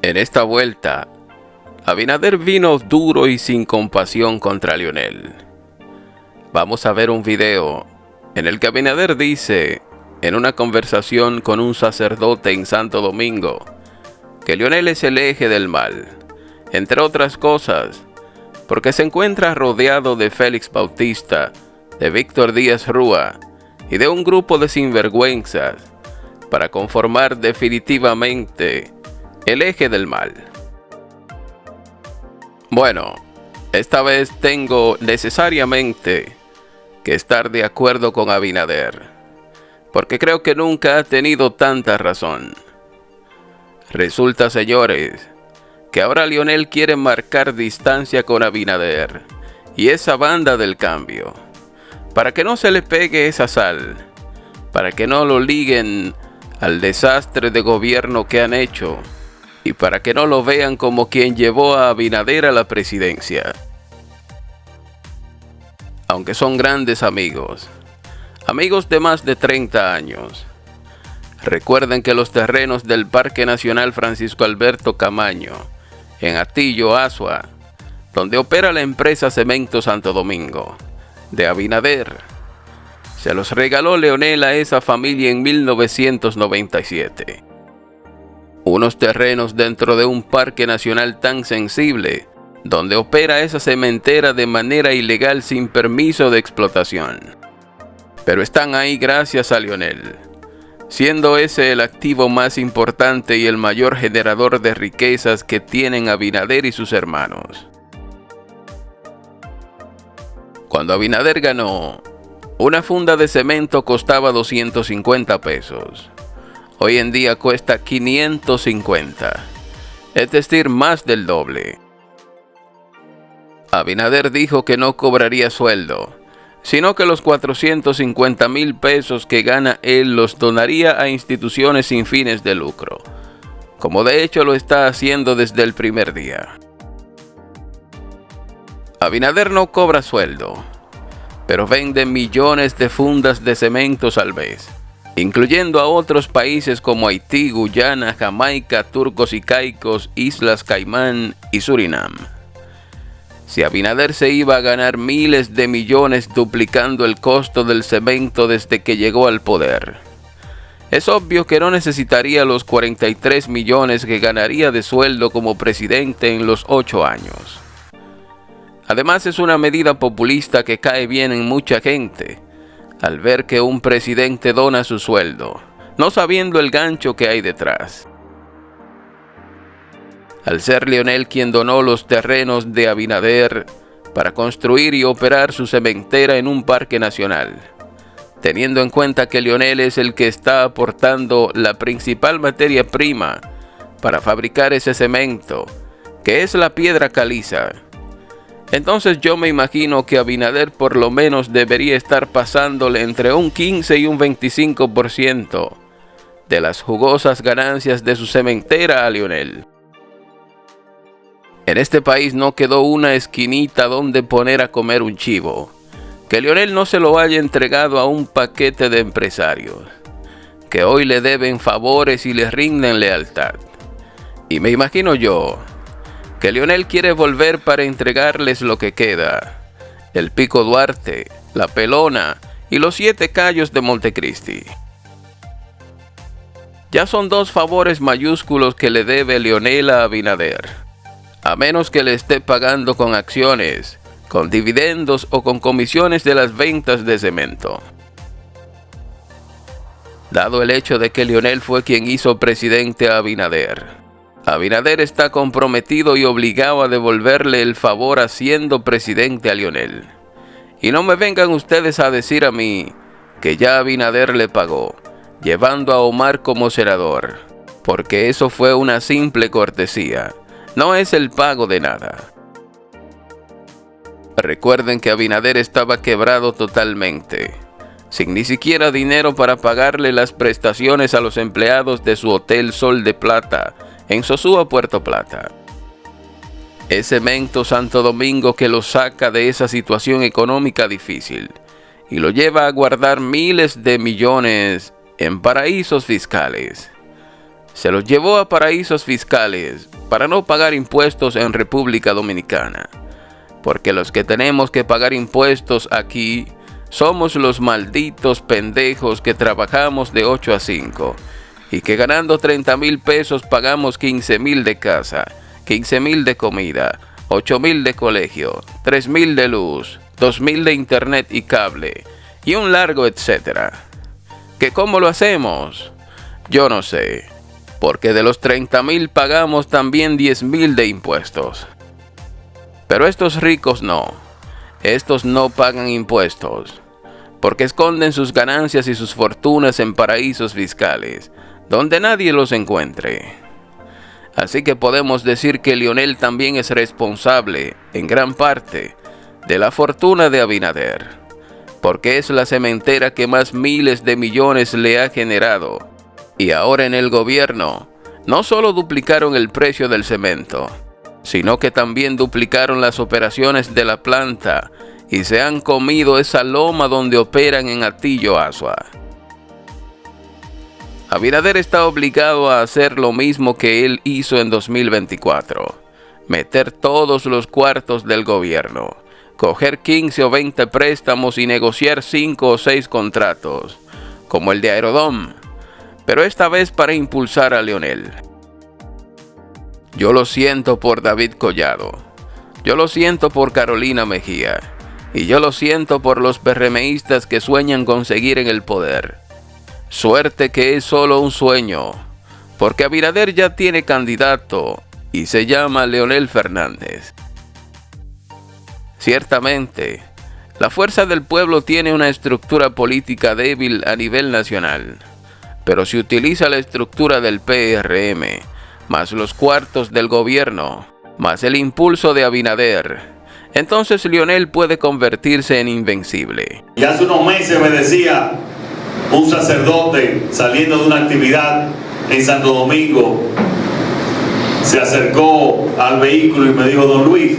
En esta vuelta, Abinader vino duro y sin compasión contra Leonel. Vamos a ver un video en el que Abinader dice, en una conversación con un sacerdote en Santo Domingo, que Leonel es el eje del mal, entre otras cosas, porque se encuentra rodeado de Félix Bautista, de Víctor Díaz Rúa y de un grupo de sinvergüenzas para conformar definitivamente el eje del mal. Bueno, esta vez tengo necesariamente que estar de acuerdo con Abinader, porque creo que nunca ha tenido tanta razón. Resulta, señores, que ahora Leonel quiere marcar distancia con Abinader y esa banda del cambio, para que no se le pegue esa sal, para que no lo liguen al desastre de gobierno que han hecho y para que no lo vean como quien llevó a Abinader a la presidencia. Aunque son grandes amigos de más de 30 años. Recuerden que los terrenos del Parque Nacional Francisco Alberto Camaño, en Atillo, Azua, donde opera la empresa Cemento Santo Domingo, de Abinader, se los regaló Leonel a esa familia en 1997. Unos terrenos dentro de un parque nacional tan sensible, donde opera esa cementera de manera ilegal sin permiso de explotación. Pero están ahí gracias a Leonel, siendo ese el activo más importante y el mayor generador de riquezas que tienen Abinader y sus hermanos. Cuando Abinader ganó, una funda de cemento costaba 250 pesos. Hoy en día cuesta 550, es decir, más del doble. Abinader dijo que no cobraría sueldo, sino que los 450,000 pesos que gana él los donaría a instituciones sin fines de lucro, como de hecho lo está haciendo desde el primer día. Abinader no cobra sueldo, pero vende millones de fundas de cementos al mes, incluyendo a otros países como Haití, Guyana, Jamaica, Turcos y Caicos, Islas Caimán y Surinam. Si Abinader se iba a ganar miles de millones duplicando el costo del cemento desde que llegó al poder, es obvio que no necesitaría los 43 millones que ganaría de sueldo como presidente en los 8 años. Además, es una medida populista que cae bien en mucha gente, al ver que un presidente dona su sueldo, no sabiendo el gancho que hay detrás. Al ser Leonel quien donó los terrenos de Abinader para construir y operar su cementera en un parque nacional, teniendo en cuenta que Leonel es el que está aportando la principal materia prima para fabricar ese cemento, que es la piedra caliza, entonces yo me imagino que Abinader por lo menos debería estar pasándole entre un 15 y un 25% de las jugosas ganancias de su cementera a Leonel. En este país no quedó una esquinita donde poner a comer un chivo, que Leonel no se lo haya entregado a un paquete de empresarios, que hoy le deben favores y le rinden lealtad. Y me imagino yo que Leonel quiere volver para entregarles lo que queda: el Pico Duarte, la Pelona y los 7 Cayos de Montecristi. Ya son 2 favores mayúsculos que le debe Leonel a Abinader, a menos que le esté pagando con acciones, con dividendos o con comisiones de las ventas de cemento. Dado el hecho de que Leonel fue quien hizo presidente a Abinader, Abinader está comprometido y obligado a devolverle el favor haciendo presidente a Leonel. Y no me vengan ustedes a decir a mí que ya Abinader le pagó, llevando a Omar como senador, porque eso fue una simple cortesía, no es el pago de nada. Recuerden que Abinader estaba quebrado totalmente, sin ni siquiera dinero para pagarle las prestaciones a los empleados de su Hotel Sol de Plata, en Sosúa, Puerto Plata. Es Cemento Santo Domingo que lo saca de esa situación económica difícil y lo lleva a guardar miles de millones en paraísos fiscales. Se los llevó a paraísos fiscales para no pagar impuestos en República Dominicana. Porque los que tenemos que pagar impuestos aquí somos los malditos pendejos que trabajamos de 8 a 5 y que ganando 30,000 pesos pagamos 15,000 de casa, 15,000 de comida, 8,000 de colegio, 3,000 de luz, 2,000 de internet y cable y un largo etcétera. ¿Que cómo lo hacemos? Yo no sé, porque de los 30,000 pagamos también 10,000 de impuestos. Pero estos ricos no. Estos no pagan impuestos, porque esconden sus ganancias y sus fortunas en paraísos fiscales, donde nadie los encuentre. Así que podemos decir que Leonel también es responsable, en gran parte, de la fortuna de Abinader, porque es la cementera que más miles de millones le ha generado. Y ahora en el gobierno, no solo duplicaron el precio del cemento, sino que también duplicaron las operaciones de la planta y se han comido esa loma donde operan en Atillo Asua. Abinader está obligado a hacer lo mismo que él hizo en 2024, meter todos los cuartos del gobierno, coger 15 o 20 préstamos y negociar 5 o 6 contratos, como el de Aerodom, pero esta vez para impulsar a Leonel. Yo lo siento por David Collado, yo lo siento por Carolina Mejía, y yo lo siento por los PRMistas que sueñan con seguir en el poder. Suerte que es solo un sueño, porque Abinader ya tiene candidato y se llama Leonel Fernández. Ciertamente, la Fuerza del Pueblo tiene una estructura política débil a nivel nacional, pero si utiliza la estructura del PRM, más los cuartos del gobierno, más el impulso de Abinader, entonces Leonel puede convertirse en invencible. Y hace unos meses me decía un sacerdote saliendo de una actividad en Santo Domingo, se acercó al vehículo y me dijo: don Luis,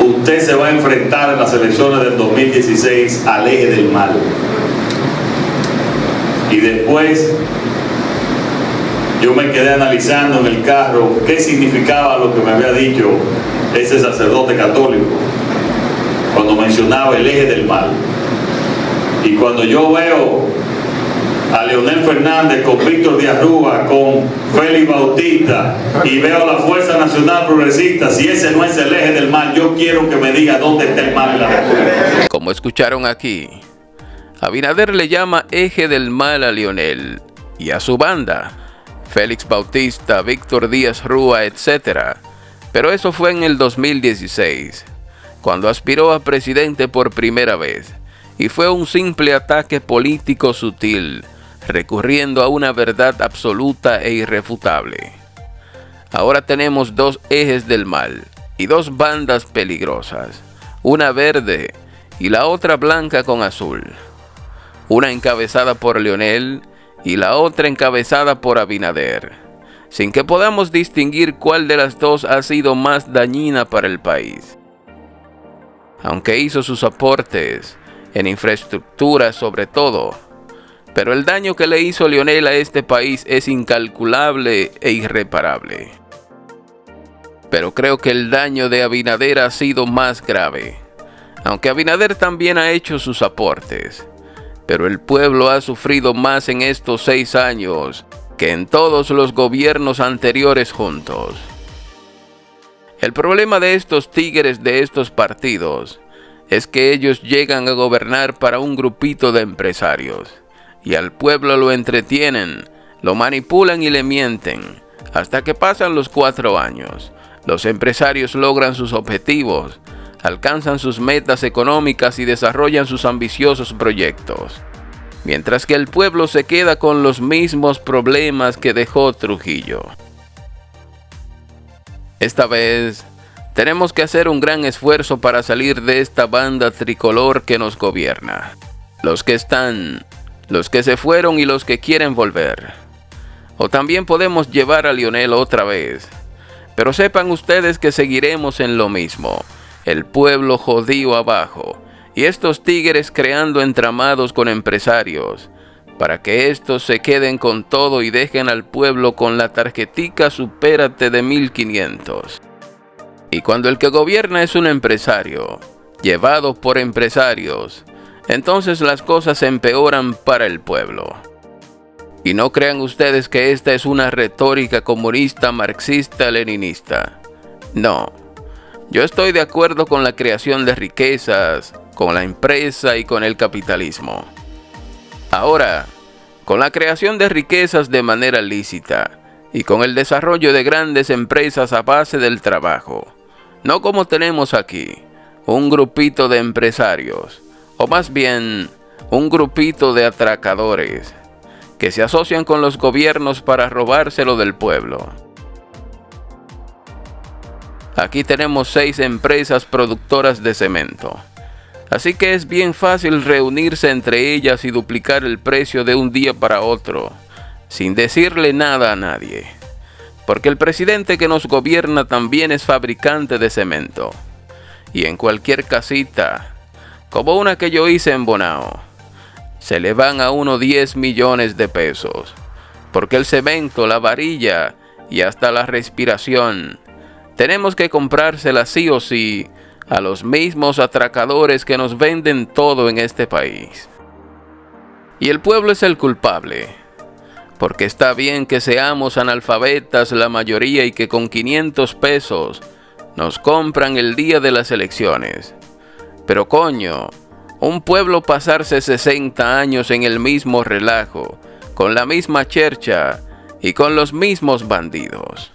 usted se va a enfrentar en las elecciones del 2016 al eje del mal. Y después yo me quedé analizando en el carro qué significaba lo que me había dicho ese sacerdote católico cuando mencionaba el eje del mal. Y cuando yo veo a Leonel Fernández con Víctor Díaz Rúa, con Félix Bautista, y veo la Fuerza Nacional Progresista, si ese no es el eje del mal, yo quiero que me diga dónde está el mal en la República. Como escucharon aquí, Abinader le llama eje del mal a Leonel y a su banda, Félix Bautista, Víctor Díaz Rúa, etc. Pero eso fue en el 2016, cuando aspiró a presidente por primera vez, y fue un simple ataque político sutil, recurriendo a una verdad absoluta e irrefutable. Ahora tenemos dos ejes del mal y dos bandas peligrosas, una verde y la otra blanca con azul, una encabezada por Leonel y la otra encabezada por Abinader, sin que podamos distinguir cuál de las dos ha sido más dañina para el país. Aunque hizo sus aportes en infraestructura sobre todo, pero el daño que le hizo Leonel a este país es incalculable e irreparable. Pero creo que el daño de Abinader ha sido más grave, aunque Abinader también ha hecho sus aportes, pero el pueblo ha sufrido más en estos 6 años que en todos los gobiernos anteriores juntos. El problema de estos tigres de estos partidos es que ellos llegan a gobernar para un grupito de empresarios, y al pueblo lo entretienen, lo manipulan y le mienten, hasta que pasan los 4 años. Los empresarios logran sus objetivos, alcanzan sus metas económicas y desarrollan sus ambiciosos proyectos, mientras que el pueblo se queda con los mismos problemas que dejó Trujillo. Esta vez tenemos que hacer un gran esfuerzo para salir de esta banda tricolor que nos gobierna. Los que están, los que se fueron y los que quieren volver. O también podemos llevar a Leonel otra vez. Pero sepan ustedes que seguiremos en lo mismo. El pueblo jodido abajo. Y estos tigres creando entramados con empresarios, para que estos se queden con todo y dejen al pueblo con la tarjetica supérate de 1500. Y cuando el que gobierna es un empresario, llevado por empresarios, entonces las cosas empeoran para el pueblo. Y no crean ustedes que esta es una retórica comunista, marxista, leninista. No, yo estoy de acuerdo con la creación de riquezas, con la empresa y con el capitalismo. Ahora, con la creación de riquezas de manera lícita y con el desarrollo de grandes empresas a base del trabajo, no como tenemos aquí, un grupito de empresarios, o más bien, un grupito de atracadores, que se asocian con los gobiernos para robárselo del pueblo. Aquí tenemos 6 empresas productoras de cemento, así que es bien fácil reunirse entre ellas y duplicar el precio de un día para otro, sin decirle nada a nadie, porque el presidente que nos gobierna también es fabricante de cemento, y en cualquier casita, como una que yo hice en Bonao, se le van a uno 10 millones de pesos, porque el cemento, la varilla y hasta la respiración, tenemos que comprársela sí o sí a los mismos atracadores que nos venden todo en este país. Y el pueblo es el culpable, porque está bien que seamos analfabetas la mayoría y que con 500 pesos nos compran el día de las elecciones. Pero coño, un pueblo pasarse 60 años en el mismo relajo, con la misma chercha y con los mismos bandidos.